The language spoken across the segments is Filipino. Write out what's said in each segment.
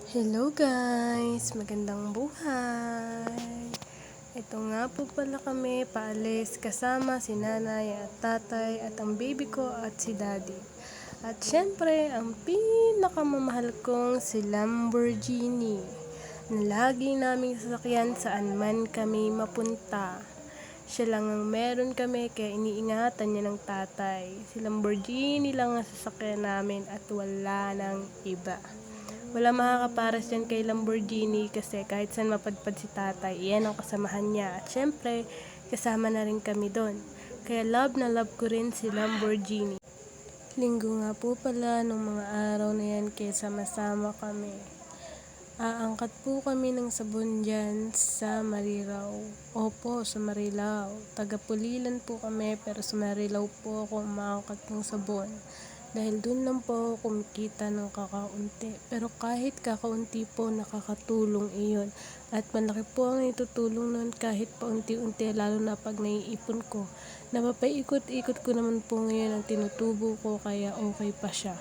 Hello guys! Magandang buhay! Ito nga po pala kami paalis kasama si nanay at tatay at ang baby ko at si daddy. At syempre, ang pinakamamahal kong si Lamborghini na lagi naming sasakyan saan man kami mapunta. Siya lang ang meron kami kaya iniingatan niya ng tatay. Si Lamborghini lang ang sasakyan namin at wala nang iba. Wala makakapares dyan kay Lamborghini kasi kahit saan mapadpad si tatay, iyan ang kasamahan niya. At syempre, kasama na rin kami doon. Kaya love na love ko rin si Lamborghini. Linggo nga po pala nung mga araw na yan kaya sama-sama kami. Aangkat po kami ng sabon dyan sa Marilao. Opo, sa Marilao. Taga-Pulilan po kami pero sa Marilao po ako umaangkat ng sabon. Dahil dun lang po ako kumikita ng kakaunti. Pero kahit kakaunti po, nakakatulong iyon. At malaki po ang itutulong nun kahit paunti-unti, lalo na pag naiipon ko. Napapaikot-ikot ko naman po ngayon ang tinutubo ko kaya okay pa siya.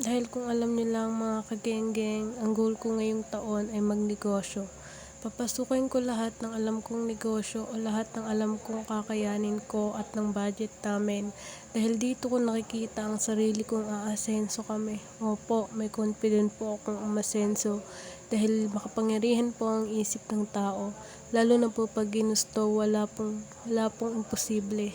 Dahil kung alam niyo lang mga kageng-geng, ang goal ko ngayong taon ay magnegosyo. Papasukin ko lahat ng alam kong negosyo o lahat ng alam kong kakayanin ko at ng budget namin. Dahil dito ko nakikita ang sarili kong aasenso kami. Opo, may confident po akong umasenso. Dahil makapangyarihan po ang isip ng tao. Lalo na po pag ginusto, wala pong imposible.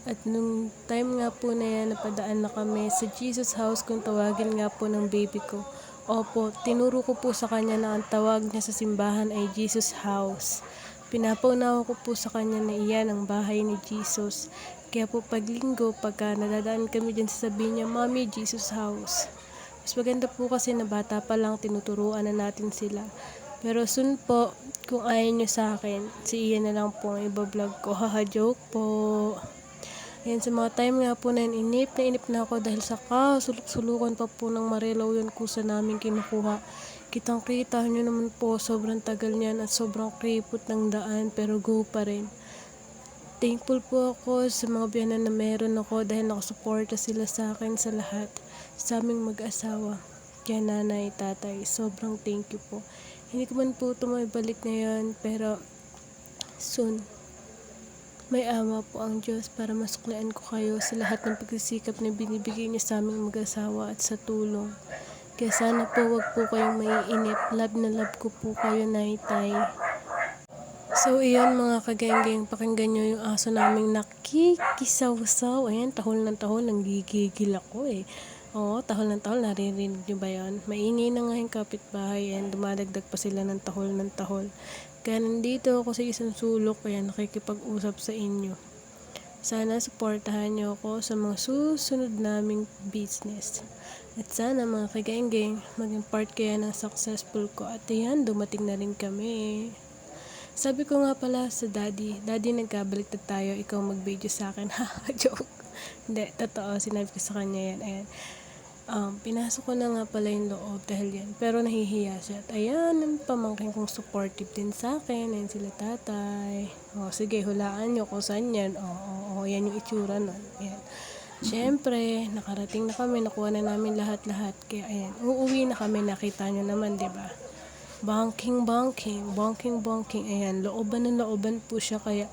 At nung time nga po na yan, napadaan na kami sa Jesus House kung tawagin nga po ng baby ko. Opo, tinuro ko po sa kanya na ang tawag niya sa simbahan ay Jesus House. Pinapaunawa ko po sa kanya na iyan ang bahay ni Jesus. Kaya po pag linggo, pagka nadadaan kami dyan, sasabihin niya, Mommy, Jesus House. Mas maganda po kasi na bata pa lang, tinuturuan na natin sila. Pero soon po, kung ayaw niyo sa akin, si Ian na lang po ang ibablog ko. Haha, joke po. Ayan, sa mga time nga po na yun, inip na ako dahil sa suluk-sulukan pa po ng Marilao yun kusa namin kinukuha. Kitang-kita nyo naman po, sobrang tagal niyan at sobrang kripot ng daan pero go pa rin. Thankful po ako sa mga biyanan na meron ako dahil nakasuporta sila sa akin sa lahat. Sa aming mag-asawa, kaya nanay, tatay, sobrang thank you po. Hindi ko man po ito maibalik ngayon pero soon. May awa po ang Diyos para masuklian ko kayo sa lahat ng pagsisikap na binibigay niyo sa aming mag-asawa at sa tulong. Kaya sana po wag po kayong maiinip. Love na love ko po kayo, Nay-Tay. So iyon mga kageng-geng, pakinggan nyo yung aso naming nakikisaw-saw. Ayan, tahol ng tahol, nanggigigil ako eh. Oo, tahol ng tahol, naririnig nyo ba yan? Maingay na nga yung kapitbahay and dumadagdag pa sila ng tahol ng tahol. Kaya nandito ako sa isang sulok, kaya nakikipag-usap sa inyo. Sana supportahan nyo ako sa mga susunod naming business. At sana mga kageng-geng, maging part kaya ng successful ko. At ayan, dumating na rin kami. Sabi ko nga pala sa daddy, nagkabaliktad tayo, ikaw mag-video sa akin. Haha, joke. Hindi, totoo, sinabi ko sa kanya yan. Ayan. Pinasok ko na nga pala yung loob dahil yan. Pero nahihiya siya. At ayan, ang pamangkin kong supportive din sa akin. Ayan sila tatay. Sige, hulaan nyo kung saan yan. Yan yung itsura nun. Ayan. Siyempre, nakarating na kami. Nakuha na namin lahat-lahat. Kaya ayan, uuwi na kami. Nakita nyo naman, diba? Banking. Ayan, looban po siya. Kaya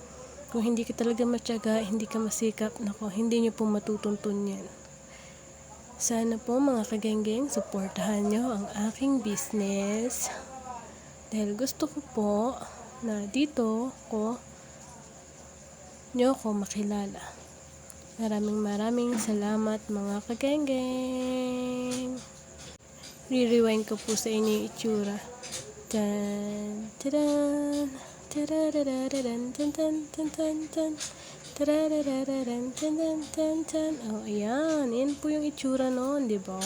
kung hindi ka talaga matyaga, hindi ka masikap, nako, hindi nyo po matutuntun yan. Sana po mga kageng-geng, suportahan nyo ang aking business. Dahil gusto ko po na dito nyo ko makilala. Maraming salamat mga kageng-geng. Re-rewind ko po sa inyo yung itsura. Tan, tadan, tararararan, tan, tan, tan, tan, tan. Tararararan, tan, tan, tan, tan. Ayan. Yan po yung itsura noon, diba?